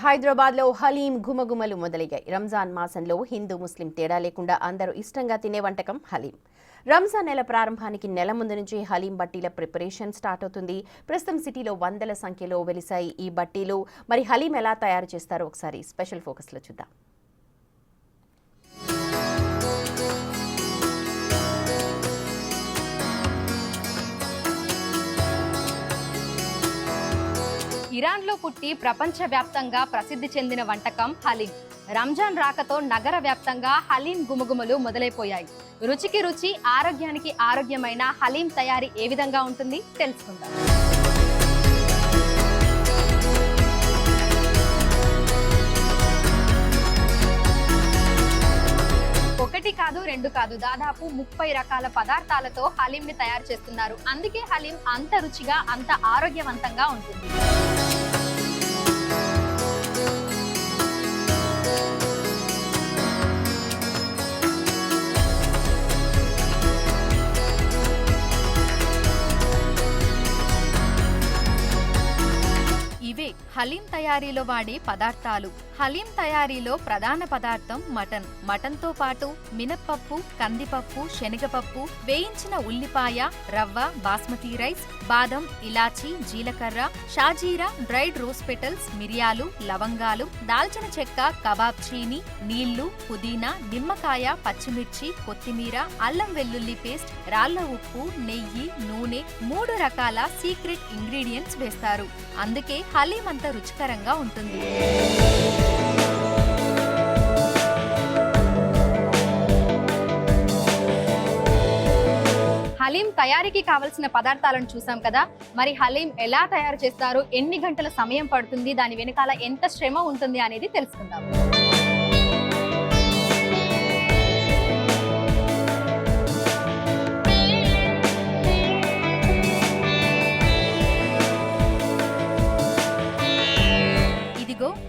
హైదరాబాద్లో హలీం గుమగుమలు మొదలయ్యాయి. రంజాన్ మాసంలో హిందూ ముస్లిం తేడా లేకుండా అందరూ ఇష్టంగా తినే వంటకం హలీం. రంజాన్ నెల ప్రారంభానికి నెల ముందు నుంచి హలీం బట్టీల ప్రిపరేషన్ స్టార్ట్ అవుతుంది. ప్రస్తుతం సిటీలో వందల సంఖ్యలో వెలిసాయి ఈ బట్టీలు. మరి హలీం ఎలా తయారు చేస్తారో ఒకసారి స్పెషల్ ఫోకస్లో చూద్దాం. ఇరాన్లో పుట్టి ప్రపంచవ్యాప్తంగా ప్రసిద్ధి చెందిన వంటకం హలీం. రంజాన్ రాకతో నగర వ్యాప్తంగా హలీం గుమగుమలు మొదలైపోయాయి. రుచికి రుచి, ఆరోగ్యానికి ఆరోగ్యమైన హలీం తయారీ ఏ విధంగా ఉంటుంది తెలుసుకుందాం. ఒకటి కాదు, రెండు కాదు, దాదాపు 30 రకాల పదార్థాలతో హలీం ని తయారు చేస్తున్నారు. అందుకే హలీం అంత రుచిగా, అంత ఆరోగ్యవంతంగా ఉంటుంది. ఇవే హలీం తయారీలో వాడే పదార్థాలు. హలీం తయారీలో ప్రధాన పదార్థం మటన్. మటన్తో పాటు మినప్పప్పు, కందిపప్పు, శనగపప్పు, వేయించిన ఉల్లిపాయ, రవ్వ, బాస్మతి రైస్, బాదం, ఇలాచి, జీలకర్ర, షాజీరా, డ్రైడ్ రోజ్ పెటల్స్, మిరియాలు, లవంగాలు, దాల్చిన చెక్క, కబాబ్ చీని, నీళ్లు, పుదీనా, నిమ్మకాయ, పచ్చిమిర్చి, కొత్తిమీర, అల్లం వెల్లుల్లి పేస్ట్, రాళ్ల ఉప్పు, నెయ్యి, నూనె, 3 రకాల సీక్రెట్ ఇంగ్రీడియంట్స్ వేస్తారు. అందుకే హలీం అంత రుచికరంగా ఉంటుంది. హలీం తయారీకి కావలసిన పదార్థాలను చూసాం కదా. మరి హలీం ఎలా తయారు చేస్తారు, ఎన్ని గంటల సమయం పడుతుంది, దాని వెనకాల ఎంత శ్రమ ఉంటుంది అనేది తెలుసుకుందాం.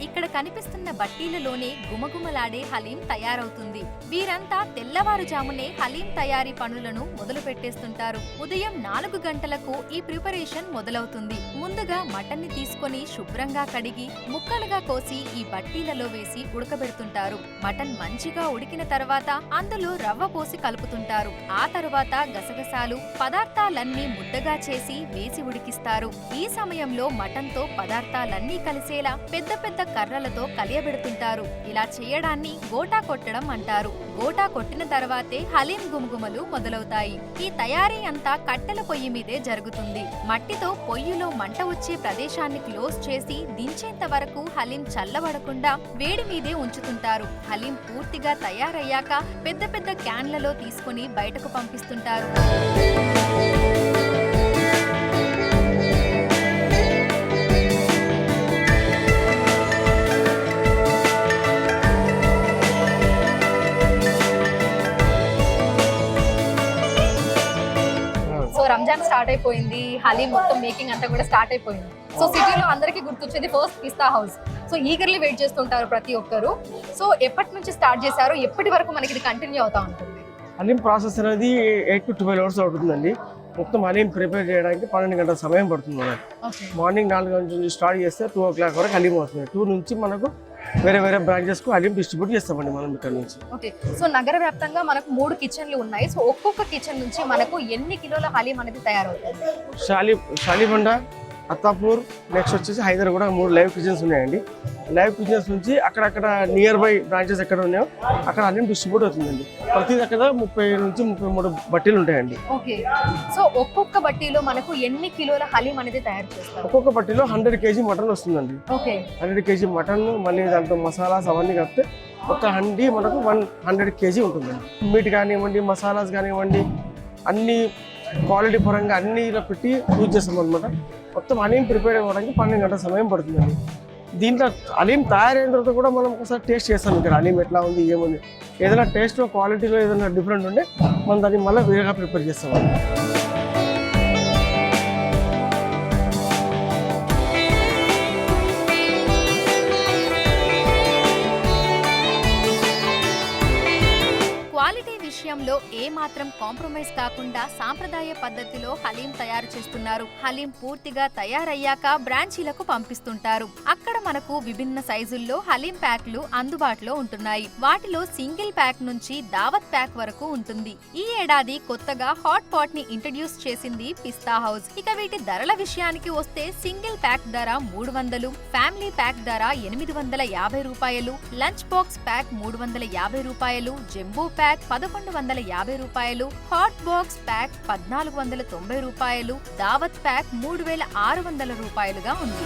ఇక్కడ కనిపిస్తున్న బట్టీలలోనే గుమగుమలాడే హలీం తయారవుతుంది. వీరంతా తెల్లవారుజామునే హలీం తయారీ పనులను మొదలు పెట్టేస్తుంటారు. ఉదయం 4 గంటలకు ఈ ప్రిపరేషన్ మొదలవుతుంది. ముందుగా మటన్ ని తీసుకొని శుభ్రంగా కడిగి ముక్కలుగా కోసి ఈ బట్టీలలో వేసి ఉడకబెడుతుంటారు. మటన్ మంచిగా ఉడికిన తర్వాత అందులో రవ్వ పోసి కలుపుతుంటారు. ఆ తరువాత గసగసాలు, పదార్థాలన్నీ ముద్దగా చేసి వేసి ఉడికిస్తారు. ఈ సమయంలో మటన్ తో పదార్థాలన్నీ కలిసేలా పెద్ద పెద్ద కర్రలతో కలియబెడుతుంటారు. ఇలా చేయడాన్ని గోటా కొట్టడం అంటారు. గోటా కొట్టిన తర్వాతే హలీం గుమగుమలు మొదలవుతాయి. ఈ తయారీ అంతా కట్టెల పొయ్యి మీదే జరుగుతుంది. మట్టితో పొయ్యిలో మంట వచ్చే ప్రదేశాన్ని క్లోజ్ చేసి దించేంత వరకు హలీం చల్లబడకుండా వేడి మీదే ఉంచుతుంటారు. హలీం పూర్తిగా తయారయ్యాక పెద్ద పెద్ద క్యాన్లలో తీసుకుని బయటకు పంపిస్తుంటారు. రంజాన్ స్టార్ట్ అయిపోయింది, హలీం మొత్తం మేకింగ్ అంతా కూడా స్టార్ట్ అయిపోయింది. సో సిటీలో అందరికీ గుర్తొచ్చేది ఫస్ట్ పిస్తా హౌస్. సో ఈగర్లీ వెయిట్ చేస్తుంటారు ప్రతి ఒక్కరు. సో ఎప్పటి నుంచి స్టార్ట్ చేశారు, ఎప్పటి వరకు మనకి ఇది కంటిన్యూ అవుతా ఉంటుంది? హలీం ప్రాసెస్ అనేది 8 to 12 hours అవుతుందండి. మొత్తం హలీం ప్రిపేర్ చేయడానికి 12 గంటల సమయం పడుతుంది. మార్నింగ్ 4 గంటల నుంచి స్టార్ట్ చేస్తే 2 o'clock వరకు హలీం వస్తుంది. 2 నుంచి మనకు వేరే వేరే బ్రాంచెస్ కు హలీం డిస్ట్రిబ్యూట్ చేస్తామండి మనం ఇక్కడ నుంచి. ఓకే, సో నగర వ్యాప్తంగా మనకు 3 కిచెన్లు ఉన్నాయి. సో ఒక్కొక్క కిచెన్ నుంచి మనకు ఎన్ని కిలోల హలీం అనేది తయారవుతుంది? షాలిబండ, అత్తాపూర్, నెక్స్ట్ వచ్చేసి హైదరాబాద్ 3 లైవ్ కిచెన్స్ ఉన్నాయండి. లైవ్ కిచెన్స్ నుంచి అక్కడక్కడ నియర్ బై బ్రాంచెస్ ఎక్కడ ఉన్నాయో అక్కడ హలీం డిస్ట్రిబ్యూట్ అవుతుందండి. ప్రతి దగ్గర 30 నుంచి 33 బట్టీలు ఉంటాయండి. ఓకే, సో ఒక్కొక్క బట్టీలో మనకు ఎన్ని కిలోల హలీం అనేది తయారు చేస్తారు? ఒక్కొక్క బట్టీలో 100 kg మటన్ వస్తుందండి. ఓకే, 100 kg మటన్, మళ్ళీ దాంట్లో మసాలాస్ అవన్నీ కలిపితే ఒక హండీ మనకు 100 kg ఉంటుందండి. మీట్ కానివ్వండి, మసాలాస్ కానివ్వండి, అన్ని క్వాలిటీ పరంగా అన్ని ఇలా పెట్టి యూజ్ చేస్తాం అనమాట. మొత్తం హలీం ప్రిపేర్ అవ్వడానికి 12 గంటల సమయం పడుతుందండి. దీంట్లో హలీం తయారైన తర్వాత కూడా మనం ఒకసారి టేస్ట్ చేస్తాం. ఇక్కడ హలీం ఎట్లా ఉంది, ఏముంది, ఏదైనా టేస్ట్లో క్వాలిటీలో ఏదైనా డిఫరెంట్ ఉంటే మనం దాన్ని మళ్ళీ వేరేగా ప్రిపేర్ చేస్తాం. విషయంలో ఏ మాత్రం కాంప్రమైజ్ కాకుండా సాంప్రదాయ పద్ధతిలో హలీం తయారు చేస్తున్నారు. హలీం పూర్తిగా తయారయ్యాక బ్రాంచీలకు పంపిస్తుంటారు. అక్కడ మనకు విభిన్న సైజుల్లో హలీం ప్యాక్లు అందుబాటులో ఉంటున్నాయి. వాటిలో సింగిల్ ప్యాక్ నుంచి దావత్ ప్యాక్ వరకు ఉంటుంది. ఈ ఏడాది కొత్తగా హాట్ పాట్ ని ఇంట్రడ్యూస్ చేసింది పిస్తా హౌస్. ఇక వీటి ధరల విషయానికి వస్తే సింగిల్ ప్యాక్ ధర 300, ఫ్యామిలీ ప్యాక్ ధర 850 రూపాయలు, లంచ్ బాక్స్ ప్యాక్ 350 రూపాయలు, జంబో ప్యాక్ 1150 రూపాయలు, హాట్ బాక్స్ ప్యాక్ 1490 రూపాయలు, దావత్ ప్యాక్ 3600 రూపాయలుగా ఉంది.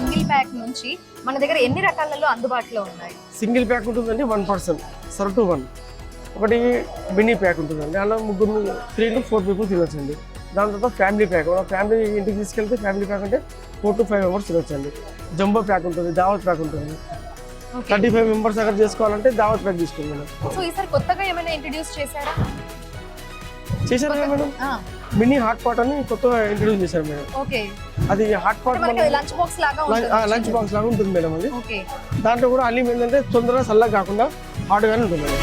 సింగిల్ ప్యాక్ నుంచి మన దగ్గర ఎన్ని రకాలలో అందుబాటులో ఉన్నాయి? సింగిల్ ప్యాక్ ఉంటుందండి 1 person సర్వ్ టు 1. ఒకటి మినీ ప్యాక్ ఉంటుందండి, అలా 3 to 4 people తినొచ్చండి. దాని తర్వాత ఫ్యామిలీ ప్యాక్, ఫ్యామిలీ ఇంటికి తీసుకెళ్తే ఫ్యామిలీ ప్యాక్ అంటే 4 to 5 members తినొచ్చండి. జంబో ప్యాక్ ఉంటుంది, దావత్ ప్యాక్ ఉంటుంది. 35 members అక్కడ చేసుకోవాలంటే దావత్ ప్యాక్ తీసుకోండి మేడం. సో ఈసారి కొత్తగా ఏమైనా ఇంట్రడ్యూస్ చేశారా? చేశారా మేడం? మినీ హాట్ పాట్ అని కొత్తగా ఇంట్రడ్యూస్ చేశారు మేడం. ఓకే, అది హాట్ పాట్ లంచ్ బాక్స్ లాగా ఉంటుంది. లంచ్ బాక్స్ లాగా ఉంటుంది మేడం. అది ఓకే, దాంట్లో కూడా హలీం ఏంటంటే తొందరగా చల్లగా కాకుండా హాట్గానే ఉంటుంది మేడం.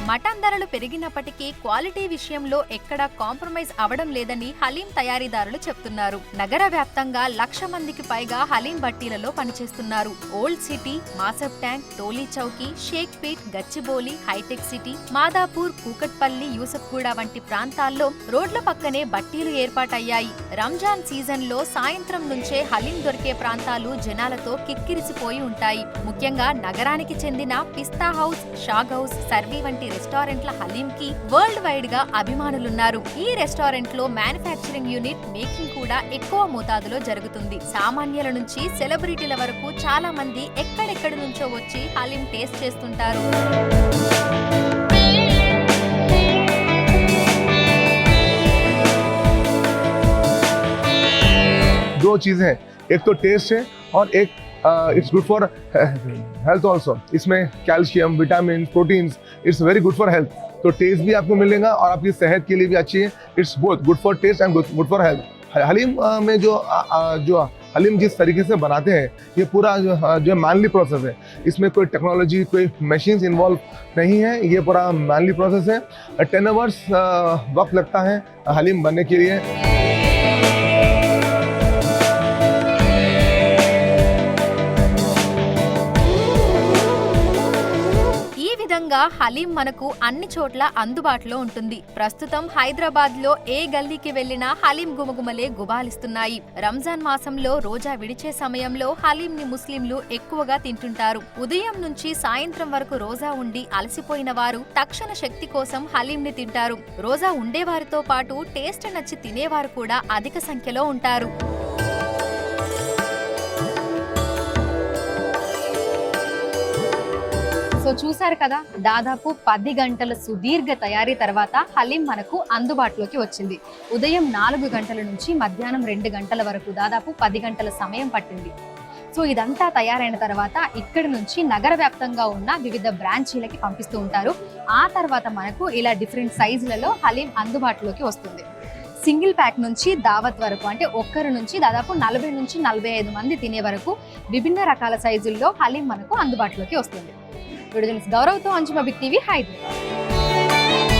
మటన్ ధరలు పెరిగినప్పటికీ క్వాలిటీ విషయంలో ఎక్కడా కాంప్రమైజ్ అవడం లేదని హలీం తయారీదారులు చెప్తున్నారు. నగర వ్యాప్తంగా 1,00,000 మందికి పైగా హలీం బట్టీలలో పనిచేస్తున్నారు. Old city, Masab Tank, Tolichowki, Shaikpet, Gachibowli, Hitech City, Madhapur, Kukatpally, Yousufguda వంటి ప్రాంతాల్లో రోడ్ల పక్కనే బట్టీలు ఏర్పాటయ్యాయి. రంజాన్ సీజన్ లో సాయంత్రం నుంచే హలీం దొరికే ప్రాంతాలు జనాలతో కిక్కిరిసిపోయి ఉంటాయి. ముఖ్యంగా నగరానికి చెందిన పిస్తా హౌస్, షాగ్ హౌస్, సర్వీ వంటి రెస్టారెంట్ల హలీం కి వరల్డ్ వైడ్ గా అభిమానులున్నారు. ఈ రెస్టారెంట్ లో మ్యానుఫ్యాక్చరింగ్ యూనిట్ మేకింగ్ కూడా ఎక్కువ మోతాదులో జరుగుతుంది. సామాన్యుల నుంచి సెలబ్రిటీల వరకు చాలా మంది ఎక్కడెక్కడి నుంచో వచ్చి హలీం టేస్ట్ చేస్తుంటారు. दो चीजें हैं, एक तो टेस्ट है और एक it's good for health also. इसमें calcium, vitamin, proteins, it's very good for health. तो टेस्ट भी आपको मिलेगा और आपकी सेहत के लिए भी अच्छी है. It's both good for taste and good for health. Haleem में जो हलीम जिस तरीके से बनाते हैं, ये पूरा जो मैनली प्रोसेस है. इसमें कोई टेक्नोलॉजी, कोई मशीन्स इन्वॉल्व नहीं है. ये पूरा मैनली प्रोसेस है. 10 hours वक्त लगता है हलीम बनने के लिए. హలీం మనకు అన్ని చోట్ల అందుబాటులో ఉంటుంది. ప్రస్తుతం హైదరాబాద్ లో ఏ గల్లీకి వెళ్లినా హలీం గుమగుమలే గుబాలిస్తున్నాయి. రంజాన్ మాసంలో రోజా విడిచే సమయంలో హలీం ని ముస్లింలు ఎక్కువగా తింటుంటారు. ఉదయం నుంచి సాయంత్రం వరకు రోజా ఉండి అలసిపోయిన వారు తక్షణ శక్తి కోసం హలీం ని తింటారు. రోజా ఉండేవారితో పాటు టేస్ట్ నచ్చి తినేవారు కూడా అధిక సంఖ్యలో ఉంటారు. సో చూసారు కదా, దాదాపు 10 గంటల సుదీర్ఘ తయారీ తర్వాత హలీం మనకు అందుబాటులోకి వచ్చింది. ఉదయం 4 గంటల నుంచి మధ్యాహ్నం 2 గంటల వరకు దాదాపు 10 గంటల సమయం పట్టింది. సో ఇదంతా తయారైన తర్వాత ఇక్కడి నుంచి నగర వ్యాప్తంగా ఉన్న వివిధ బ్రాంచీలకి పంపిస్తూ ఉంటారు. ఆ తర్వాత మనకు ఇలా డిఫరెంట్ సైజులలో హలీం అందుబాటులోకి వస్తుంది. సింగిల్ ప్యాక్ నుంచి దావత్ వరకు, అంటే ఒక్కరి నుంచి దాదాపు 40 నుంచి 45 మంది తినే వరకు విభిన్న రకాల సైజుల్లో హలీం మనకు అందుబాటులోకి వస్తుంది. గౌరవ్తో అంజుమ బిగ్ టీవీ, హైదరాబాద్.